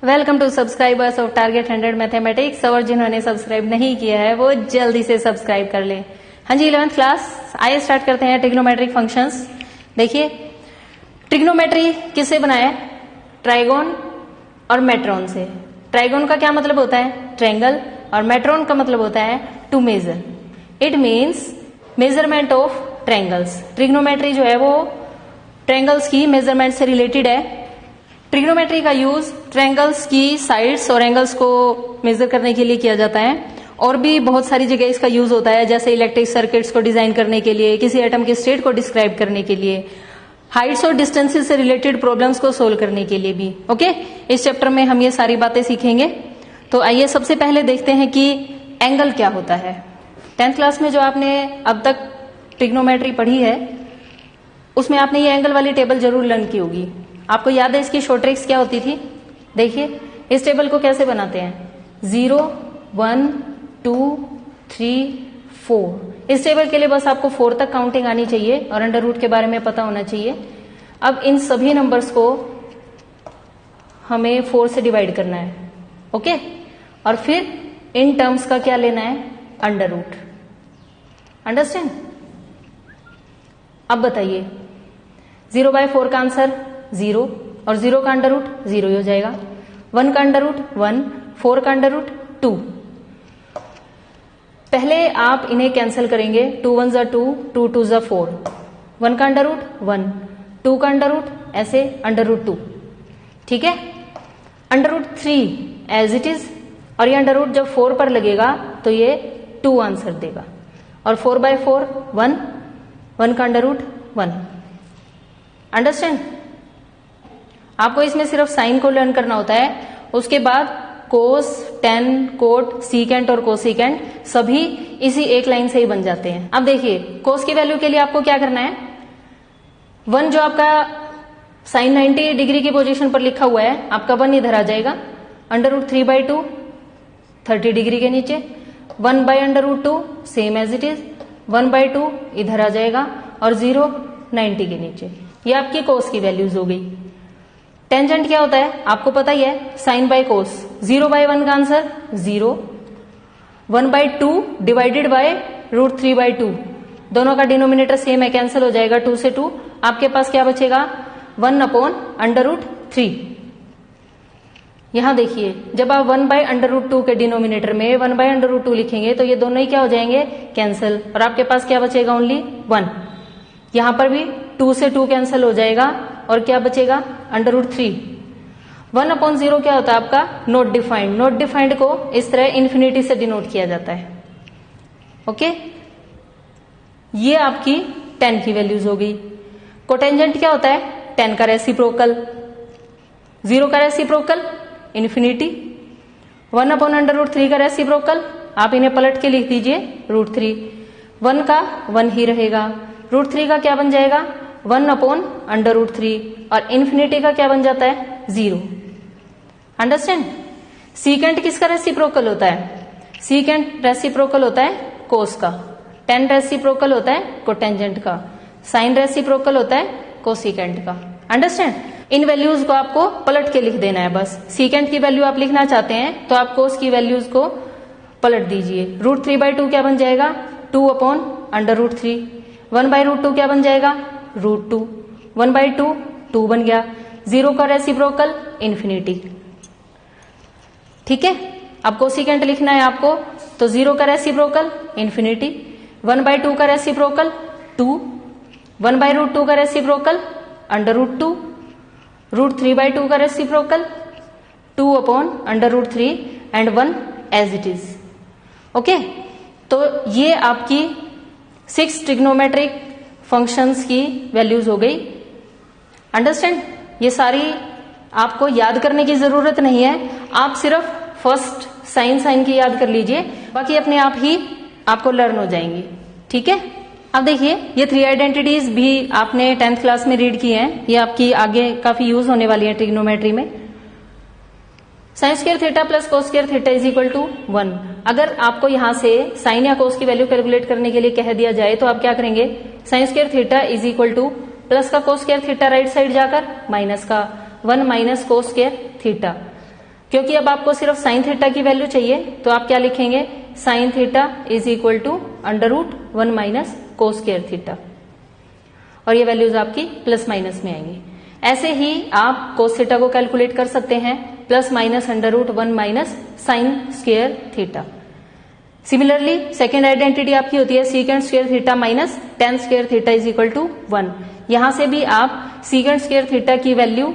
Welcome to subscribers of target 100 mathematics. और जिन्होंने subscribe नहीं किया है वो जल्दी से सब्सक्राइब कर ले। हाँ जी, 11th क्लास आइए स्टार्ट करते हैं ट्रिग्नोमेट्रिक फंक्शंस। देखिए, ट्रिग्नोमेट्री किससे बना है? ट्राइगोन और मेट्रॉन से। ट्राइगोन का क्या मतलब होता है? ट्रायंगल। और मेट्रॉन का मतलब होता है to measure. It means measurement of triangles. Trigonometry जो है वो ट्रायंगल्स की मेजरमेंट से रिलेटेड है। ट्रिग्नोमेट्री का यूज ट्रायंगल्स की साइड्स और एंगल्स को मेजर करने के लिए किया जाता है। और भी बहुत सारी जगह इसका यूज होता है, जैसे इलेक्ट्रिक सर्किट्स को डिजाइन करने के लिए, किसी एटम के स्टेट को डिस्क्राइब करने के लिए, हाइट्स और डिस्टेंसेस से रिलेटेड प्रॉब्लम्स को सोल्व करने के लिए भी। ओके, इस चैप्टर में हम ये सारी बातें सीखेंगे। तो आइए सबसे पहले देखते हैं कि एंगल क्या होता है। 10th क्लास में जो आपने अब तक ट्रिग्नोमेट्री पढ़ी है उसमें आपने ये एंगल वाली टेबल जरूर लर्न की होगी। आपको याद है इसकी शॉर्ट ट्रिक्स क्या होती थी? देखिए, इस टेबल को कैसे बनाते हैं? 0, 1, 2, 3, 4। इस टेबल के लिए बस आपको 4 तक काउंटिंग आनी चाहिए और अंडर रूट के बारे में पता होना चाहिए। अब इन सभी नंबर्स को हमें 4 से डिवाइड करना है। ओके, और फिर इन टर्म्स का क्या लेना है? Under root. अंडरस्टैंड? अब बताइए, 0/4 का आंसर 0 और 0 का अंडर रूट 0 ही हो जाएगा। 1 का अंडर रूट 1, 4 का अंडर रूट 2। पहले आप इन्हें कैंसिल करेंगे। 2 1 जा 2, 2 2 जा 4। 1 का अंडर रूट 1, 2 का अंडर रूट ऐसे अंडर रूट 2। ठीक है, under root 3 as it is. और ये अंडर रूट जब 4 पर लगेगा तो ये 2 आंसर देगा। और 4/4 1, 1 का अंडर रूट 1। अंडरस्टैंड? आपको इसमें सिर्फ साइन को लर्न करना होता है। उसके बाद कोस, टेन, कोट, सीकेंट और कोसिकेंट सभी इसी एक लाइन से ही बन जाते हैं। अब देखिए, कोस की वैल्यू के लिए आपको क्या करना है? 1 जो आपका साइन 90 डिग्री की पोजीशन पर लिखा हुआ है, आपका 1 इधर आ जाएगा। अंडर रूट 3/2 30 डिग्री के नीचे। 1/√2 सेम एज इट इज। 1/2 इधर आ जाएगा और 0 90 के नीचे। ये आपकी कोस की वैल्यूज हो गई। टेंजेंट क्या होता है आपको पता ही है, साइन बाय कोस। 0/1 का आंसर 0। 1/2 divided by √3/2। दोनों का डिनोमिनेटर सेम है, कैंसिल हो जाएगा 2 से 2। आपके पास क्या बचेगा? 1/√3। यहां देखिए, जब आप 1/√2 के डिनोमिनेटर में 1/√2 लिखेंगे तो ये दोनों ही क्या हो जाएंगे? कैंसिल। और आपके पास क्या बचेगा? ओनली 1। यहां पर भी 2 से 2 कैंसिल हो जाएगा और क्या बचेगा? √3। 1/0 क्या होता है आपका? Not defined. नॉट डिफाइंड को इस तरह इन्फिनिटी से डिनोट किया जाता है। ओके, ये आपकी 10 की वैल्यूज हो गई। कोटेंजेंट क्या होता है? 10 का रेसिप्रोकल। 0 का रेसिप्रोकल इन्फिनिटी। 1/√3 का रेसिप्रोकल आप इन्हें पलट के लिख दीजिए √3। 1 का 1 ही रहेगा। √3 का क्या बन जाएगा? 1/√3। और इन्फिनिटी का क्या बन जाता है? 0। अंडरस्टैंड? सीकेंट किसका रेसिप्रोकल होता है? सीकेंट रेसिप्रोकल होता है कोस का। 10 रेसिप्रोकल होता है कोटेंजेंट का। साइन रेसिप्रोकल होता है कोसिकेंट का। अंडरस्टैंड? इन वैल्यूज को आपको पलट के लिख देना है बस। सीकेंट की वैल्यू आप लिखना चाहते हैं तो आप कोस की वैल्यूज को पलट दीजिए। √3/2 क्या बन जाएगा? 2/√3। 1/√2 क्या बन जाएगा? √2। 1/2 2 बन गया। 0 का रेसिप्रोकल इन्फिनिटी। ठीक है, अब कोसिकेंट लिखना है आपको तो 0 का रेसिप्रोकल इन्फिनिटी। 1/2 का रेसिप्रोकल 2। 1/√2 का रेसिप्रोकल √2। √3/2 का reciprocal 2/√3 and 1 as it is. Okay, तो ये आपकी 6 ट्रिग्नोमेट्रिक फंक्शंस की वैल्यूज हो गई। अंडरस्टैंड? ये सारी आपको याद करने की जरूरत नहीं है, आप सिर्फ फर्स्ट साइन की याद कर लीजिए, बाकी अपने आप ही आपको लर्न हो जाएंगी। ठीक है, अब देखिए, ये 3 आइडेंटिटीज भी आपने 10th क्लास में रीड की हैं। ये आपकी आगे काफी यूज होने वाली है ट्रिग्नोमेट्री में। sin² theta plus cos² theta is equal to 1। अगर आपको यहां से साइन या कोस की वैल्यू कैलकुलेट करने के लिए कह दिया जाए तो आप क्या करेंगे? sin² theta is equal to plus का cos² थीटा राइट साइड जाकर माइनस का 1 माइनस cos² थीटा। क्योंकि अब आपको सिर्फ साइन थीटा की वैल्यू चाहिए, तो आप क्या लिखेंगे, sine theta is equal to √1 minus cos square theta, और ये वैल्यूज आपकी प्लस माइनस में आएंगी। ऐसे ही आप कोस थीटा को कैलकुलेट कर सकते हैं, plus minus √1 minus sine square theta. Similarly second identity आपकी होती है secant square theta minus tan square theta is equal to 1। यहां से भी आप सीकेंट स्क्वायर थीटा की value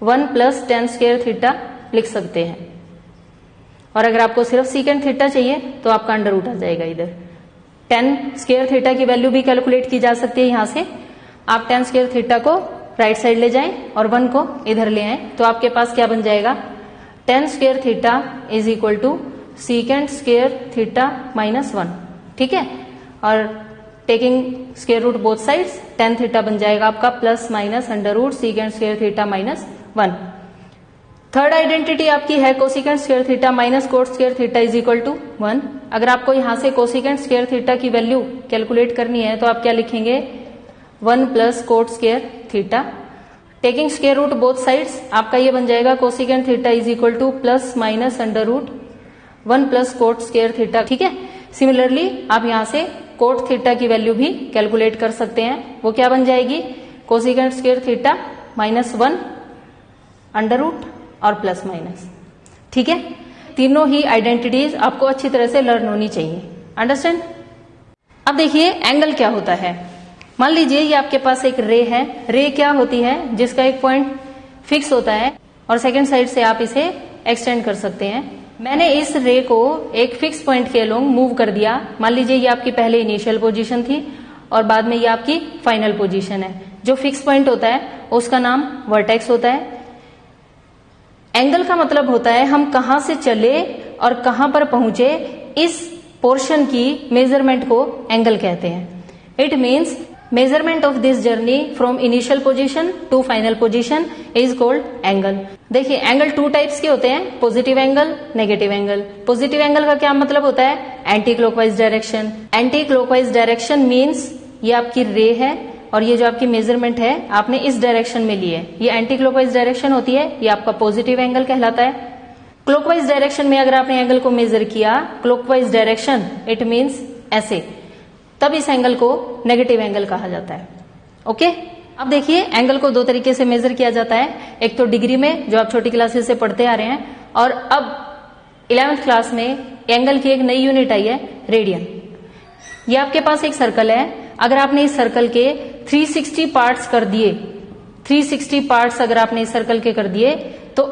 1 plus tan square theta लिख सकते हैं, और अगर आपको सिर्फ सीकेंट थीटा चाहिए तो आपका √ आ जाएगा इधर। टेन स्क्वायर थीटा की वैल्यू भी कैलकुलेट की जा सकती है। यहां से आप टेन स्क्वायर थीटा को राइट साइड ले जाएं और 1 को इधर ले आए, तो आपके पास क्या बन जाएगा, tan square theta is equal to secant square theta minus 1। ठीक है, और taking square root both sides, tan theta बन जाएगा आपका plus minus √ secant square theta minus 1। Third identity आपकी है cosecant square theta minus cot square theta is equal to 1। अगर आपको यहां से कोसिकेंट स्क्वायर थीटा की वैल्यू कैलकुलेट करनी है तो आप क्या लिखेंगे, 1 plus cot square theta. Taking square root both sides, आपका ये बन जाएगा cosecant theta is equal to plus minus √1 plus cot square theta. ठीक है, सिमिलरली आप यहां से कोट थीटा की वैल्यू भी कैलकुलेट कर सकते हैं। वो क्या बन जाएगी, कोसिकेंट स्क्वायर थीटा माइनस 1 √ और प्लस माइनस। ठीक है, तीनों ही आइडेंटिटीज आपको अच्छी तरह से लर्न होनी चाहिए। अंडरस्टैंड। अब देखिए एंगल क्या होता है। मान लीजिए ये आपके पास एक रे है। रे क्या होती है, जिसका एक पॉइंट फिक्स होता है और सेकंड साइड से आप इसे एक्सटेंड कर सकते हैं। मैंने इस रे को एक फिक्स पॉइंट के अलोंग मूव कर दिया। मान लीजिए ये आपकी पहले इनिशियल पोजीशन थी और बाद में ये आपकी फाइनल पोजीशन है। जो फिक्स पॉइंट होता है उसका नाम वर्टेक्स होता है। एंगल का मतलब होता है हम कहां से चले और कहां पर पहुंचे, इस पोर्शन की मेजरमेंट को एंगल कहते हैं। It means measurement of this journey from initial position to final position is called angle. देखिए एंगल 2 टाइप्स के होते हैं, positive angle, negative angle. Positive angle का क्या मतलब होता है, anticlockwise direction. Anticlockwise direction means ये आपकी रे है और ये जो आपकी मेजरमेंट है आपने इस डायरेक्शन में ली है, ये एंटी क्लॉकवाइज डायरेक्शन होती है, ये आपका पॉजिटिव एंगल कहलाता है। क्लॉकवाइज डायरेक्शन में अगर आपने एंगल को मेजर किया, क्लॉकवाइज डायरेक्शन, इट मीन्स ऐसे, तब इस एंगल को नेगेटिव एंगल कहा जाता है। ओके, अब देखिए एंगल को 2 तरीके से मेजर किया जाता है। एक तो डिग्री में, जो आप छोटी क्लासेस से पढ़ते आ रहे हैं, और अब 11th क्लास में एंगल की एक नई यूनिट आई है, रेडियन। ये आपके पास एक सर्कल है। अगर आपने इस सर्कल के 360 पार्ट्स कर दिए, 360 पार्ट्स अगर आपने इस सर्कल के कर दिए, तो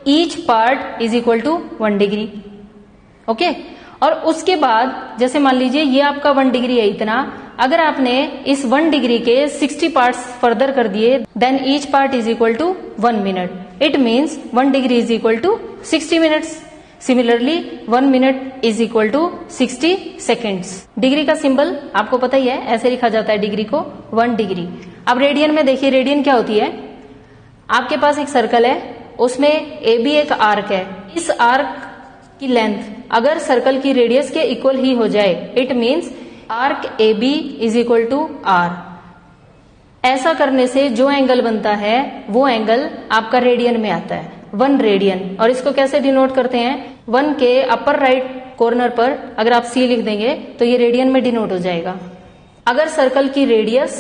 each part is equal to 1 degree. Okay, और उसके बाद जैसे मान लीजिए ये आपका 1 डिग्री है इतना, अगर आपने इस 1 डिग्री के 60 पार्ट्स फर्दर कर दिए, then each part is equal to 1 minute. It means 1 degree is equal to 60 minutes. Similarly 1 minute is equal to 60 seconds. Degree का सिंबल आपको पता ही है, ऐसे लिखा जाता है डिग्री को, 1 डिग्री। अब रेडियन में देखिए, रेडियन क्या होती है, आपके पास एक सर्कल है, उसमें ए बी एक आर्क है। इस आर्क की लेंथ अगर सर्कल की रेडियस के इक्वल ही हो जाए, it means arc A B is equal to R. ऐसा करने से जो एंगल बनता है वो एंगल आपका रेडियन में आता है, 1 रेडियन। और इसको कैसे डिनोट करते हैं, 1 के अपर राइट कॉर्नर पर अगर आप C लिख देंगे तो ये रेडियन में डिनोट हो जाएगा। अगर सर्कल की रेडियस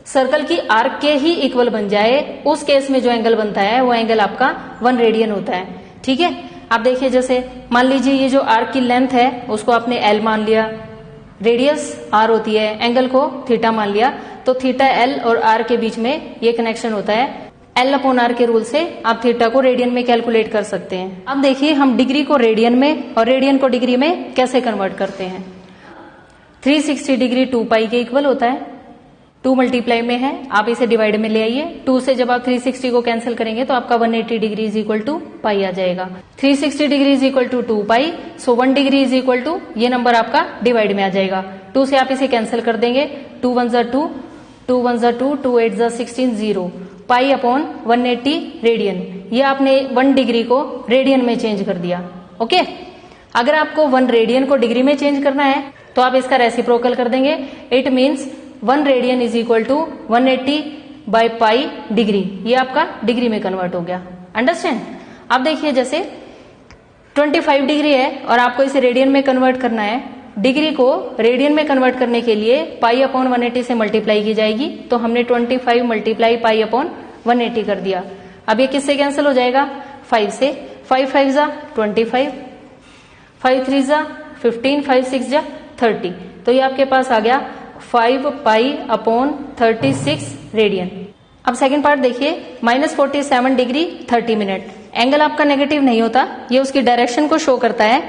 सर्कल की आर्क के ही इक्वल बन जाए, उस केस में जो एंगल बनता है वो एंगल आपका 1 रेडियन होता है। ठीक है, आप देखिए जैसे मान लीजिए ये जो आर्क की लेंथ है उसको आपने L मान लिया, रेडियस R होती है, एंगल को थीटा मान लिया, तो थीटा L और R के बीच में ये कनेक्शन होता है। L/R के रूल से आप थीटा को रेडियन में कैलकुलेट कर सकते हैं। अब देखिए हम डिग्री को रेडियन में और रेडियन को डिग्री में कैसे कन्वर्ट करते हैं। 360 डिग्री 2 पाई के इक्वल होता है, 2 मल्टीप्लाई में है, आप इसे डिवाइड में ले आइए। 2 से जब आप 360 को कैंसिल करेंगे तो आपका 180 degree is equal to pi आ जाएगा। 360 degree is equal to 2 pi, so 1 degree is equal to ये नंबर आपका डिवाइड में आ जाएगा। 2 से आप इसे कैंसिल कर देंगे, 2 1 जा 2, 2 1 जा 2, 2 8 जा 16, 0 पाई अपॉन 180 रेडियन। ये आपने 1 डिग्री को रेडियन में चेंज कर दिया। ओके, अगर आपको 1 रेडियन को डिग्री में चेंज करना है तो आप इसका रेसिप्रोकल कर देंगे। It means 1 radian is equal to 180 by pi degree. ये आपका डिग्री में कन्वर्ट हो गया। अंडरस्टैंड। अब देखिए जैसे 25 डिग्री है और आपको इसे रेडियन में कन्वर्ट करना है। डिग्री को रेडियन में कन्वर्ट करने के लिए पाई अपॉन 180 से मल्टीप्लाई की जाएगी, तो हमने 25 मल्टीप्लाई पाई अपॉन 180 कर दिया। अब ये किससे कैंसिल हो जाएगा? 5 से। 5 5 जा 25, 5 3 जा 15, 5 6 जा 30, तो ये आपके पास आ गया 5 पाई अपॉन 36 रेडियन। अब सेकंड पार्ट देखिए, -47 डिग्री 30 मिनट। एंगल आपका नेगेटिव नहीं होता, ये उसकी डायरेक्शन को शो करता है।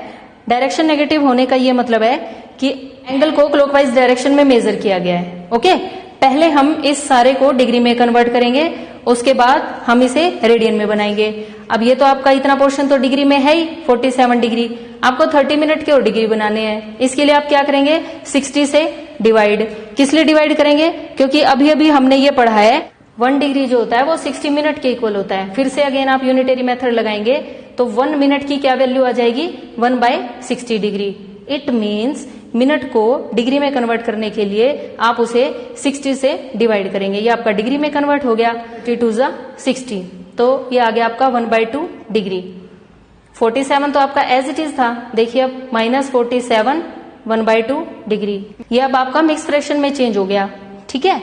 डायरेक्शन नेगेटिव होने का ये मतलब है कि एंगल को क्लॉकवाइज डायरेक्शन में मेजर किया गया है। ओके, पहले हम इस सारे को डिग्री में कन्वर्ट करेंगे, उसके बाद हम इसे रेडियन में बनाएंगे। अब ये तो आपका इतना पोर्शन तो डिग्री में है ही 47 डिग्री, आपको 30 मिनट के और डिग्री बनाने हैं। इसके लिए आप क्या करेंगे? 60 से डिवाइड। किस लिए डिवाइड करेंगे? क्योंकि अभी अभी हमने ये पढ़ा है 1 डिग्री जो होता है वो 60 मिनट के इक्वल होता है। फिर से अगेन आप यूनिटरी मेथड लगाएंगे तो 1 मिनट की क्या वैल्यू आ जाएगी? 1/60 डिग्री। इट मीन्स मिनट को डिग्री में कन्वर्ट करने के लिए आप उसे 60 से डिवाइड करेंगे। ये आपका डिग्री में कन्वर्ट हो गया, 2 जा 60, तो ये आ गया आपका 1/2 डिग्री। 47 तो आपका एज इट इज था, देखिए अब -47 1/2 डिग्री। ये अब आपका मिक्स फ्रैक्शन में चेंज हो गया। ठीक है,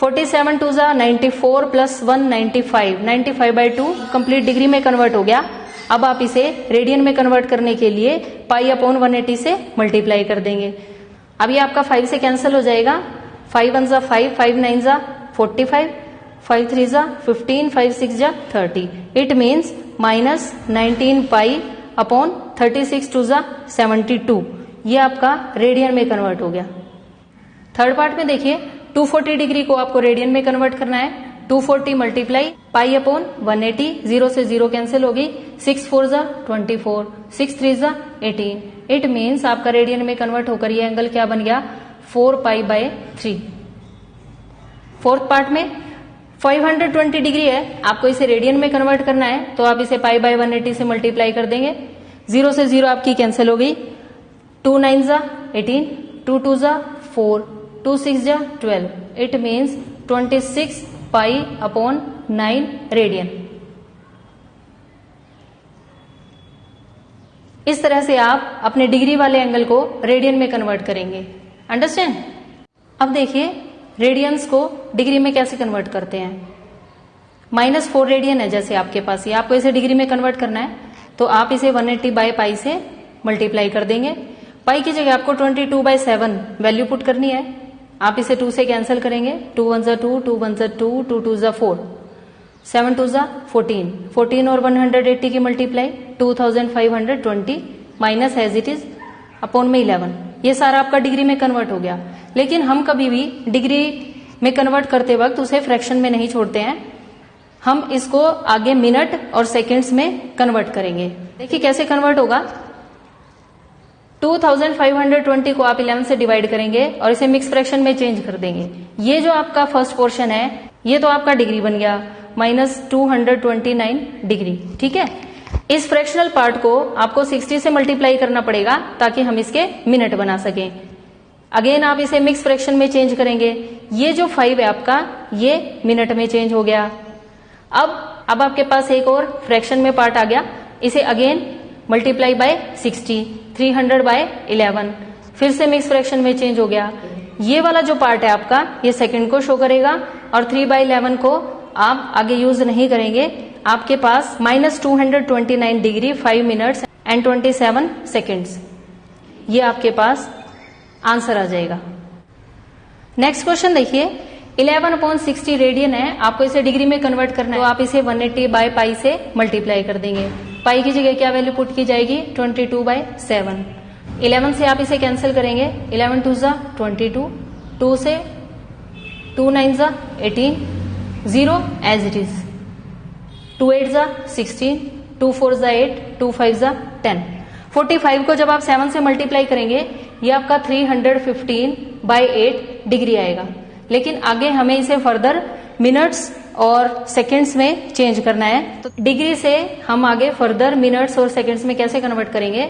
47 2 जा 94 प्लस 1 95, 95/2 कंप्लीट डिग्री में कन्वर्ट हो गया। अब आप इसे रेडियन में कन्वर्ट करने के लिए पाई अपॉन 180 से मल्टीप्लाई कर देंगे। अब ये आपका 5 से कैंसिल हो जाएगा, 5 1 जा 5, 5 9 जा 45, 5 3 जा 15, 5 6 जा 30। इट मीन्स -19 पाई अपॉन 36 2 जा 72। ये आपका रेडियन में कन्वर्ट हो गया। थर्ड पार्ट में देखिए, 240 डिग्री को आपको रेडियन में कन्वर्ट करना है। 240 मल्टीप्लाई पाई अपॉन 180, 0 से 0 कैंसिल होगी, 6 4 जा 24, 6 3 जा 18। इट मीन्स आपका रेडियन में कन्वर्ट होकर ये एंगल क्या बन गया? 4π/3। फोर्थ पार्ट में 520 डिग्री है, आपको इसे रेडियन में कन्वर्ट करना है, तो आप इसे π/180 से मल्टीप्लाई कर देंगे। 0 से 0 आपकी कैंसिल हो गई, 2 9 जा 18, 2 2 जा 4, 2 6 जा 12। It means 26 pi upon 9 radian. इस तरह से आप अपने डिग्री वाले एंगल को रेडियन में कन्वर्ट करेंगे। अंडरस्टैंड? अब देखिए रेडियंस को डिग्री में कैसे कन्वर्ट करते हैं। -4 रेडियन है जैसे आपके पास, ये आपको इसे डिग्री में कन्वर्ट करना है, तो आप इसे 180/पाई से मल्टीप्लाई कर देंगे। पाई की जगह आपको 22/7 वैल्यू पुट करनी है। आप इसे 2 से कैंसिल करेंगे, 2 1 जा 2, 2 1 जा 2, 2 2 जा 4, 7 2 जा 14, 14 और 180 की multiply 2520 minus as it is upon में 11। ये सारा आपका डिग्री में कन्वर्ट हो गया। लेकिन हम कभी भी डिग्री में कन्वर्ट करते वक्त उसे फ्रैक्शन में नहीं छोड़ते हैं, हम इसको आगे मिनट और सेकेंड्स में कन्वर्ट करेंगे। देखिए कैसे कन्वर्ट होगा। 2520 को आप 11 से डिवाइड करेंगे और इसे मिक्स फ्रैक्शन में चेंज कर देंगे। ये जो आपका फर्स्ट पोर्शन है ये तो आपका डिग्री बन गया, -229 डिग्री। ठीक है, इस फ्रैक्शनल पार्ट को आपको 60 से मल्टीप्लाई करना पड़ेगा ताकि हम इसके मिनट बना सकें। अगेन आप इसे मिक्स फ्रैक्शन में चेंज करेंगे। ये जो 5 है आपका ये मिनट में चेंज हो गया। अब आपके पास एक और फ्रैक्शन में पार्ट आ गया, इसे अगेन मल्टीप्लाई बाय 60, 300/11, फिर से मिक्स फ्रैक्शन में चेंज हो गया। ये वाला जो पार्ट है आपका ये सेकंड को शो करेगा और 3/11 को आप आगे यूज नहीं करेंगे। आपके पास -229 डिग्री 5 मिनट्स एंड 27 सेकेंड्स, ये आपके पास आंसर आ जाएगा। नेक्स्ट क्वेश्चन देखिए, 11/60 रेडियन है, आपको इसे डिग्री में कन्वर्ट करना है, तो आप इसे 180/पाई से मल्टीप्लाई कर देंगे। पाई की जगह क्या वैल्यू पुट की जाएगी? 22/7। 11 से आप इसे कैंसिल करेंगे, 11 2 जा 22, 2 से 2 9 जा 18, 0 एज इट इज, 2 8 जा 16, 2 4 जा 8, 2 5 जा 10। 45 को जब आप 7 से मल्टीप्लाई करेंगे ये आपका 315/8 डिग्री आएगा। लेकिन आगे हमें इसे फर्दर मिनट्स और सेकेंड्स में चेंज करना है, तो डिग्री से हम आगे फर्दर मिनट्स और सेकेंड्स में कैसे कन्वर्ट करेंगे।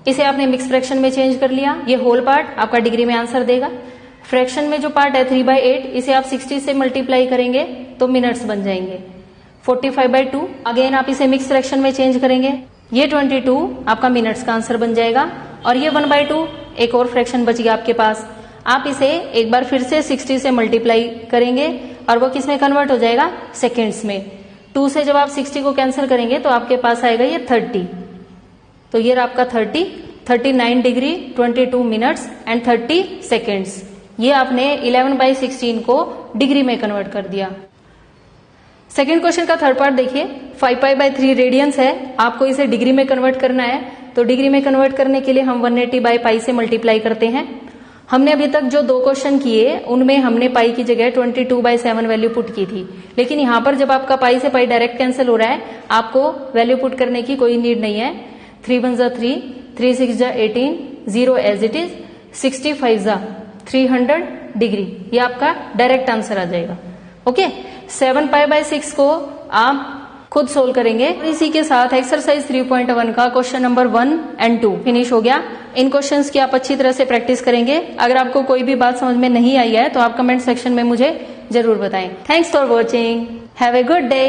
इसे आपने मिक्स फ्रैक्शन में चेंज कर लिया, ये होल पार्ट आपका डिग्री में आंसर देगा। फ्रैक्शन में जो पार्ट है 3/8, इसे आप 60 से मल्टीप्लाई करेंगे तो मिनट्स बन जाएंगे। 45/2। अगेन आप इसे मिक्स फ्रैक्शन में चेंज करेंगे, ये 22 आपका मिनट्स का आंसर बन जाएगा और ये 1/2 एक और फ्रैक्शन बच गया आपके पास। आप इसे एक बार फिर से 60 से मल्टीप्लाई करेंगे और वो किस में कन्वर्ट हो जाएगा, सेकेंड्स में। 2 से जब आप 60 को कैंसिल करेंगे तो आपके पास आएगा ये 30। तो ये आपका 30, 39 डिग्री 22 मिनट्स एंड 30 सेकेंड्स। ये आपने 11/16 को डिग्री में कन्वर्ट कर दिया। सेकेंड क्वेश्चन का थर्ड पार्ट देखिए, 5π/3 रेडियंस है, आपको इसे डिग्री में कन्वर्ट करना है। तो डिग्री में कन्वर्ट करने के लिए हम 180/π से मल्टीप्लाई करते हैं। हमने अभी तक जो 2 क्वेश्चन किए उनमें हमने पाई की जगह 22/7 वैल्यू पुट की थी, लेकिन यहां पर जब आपका पाई से पाई डायरेक्ट कैंसिल हो रहा है, आपको वैल्यू पुट करने की कोई नीड नहीं है। 3 1 जा 3, 3 6 जा 18, 0 एज इट इज, 65 जा 300 डिग्री, ये आपका डायरेक्ट आंसर आ जाएगा। ओके, 7π/6 को आप खुद सोल्व करेंगे। और इसी के साथ एक्सरसाइज 3.1 का क्वेश्चन नंबर 1 एंड 2 फिनिश हो गया। इन क्वेश्चंस की आप अच्छी तरह से प्रैक्टिस करेंगे। अगर आपको कोई भी बात समझ में नहीं आई है तो आप कमेंट सेक्शन में मुझे जरूर बताएं। Thanks for watching, have a good day.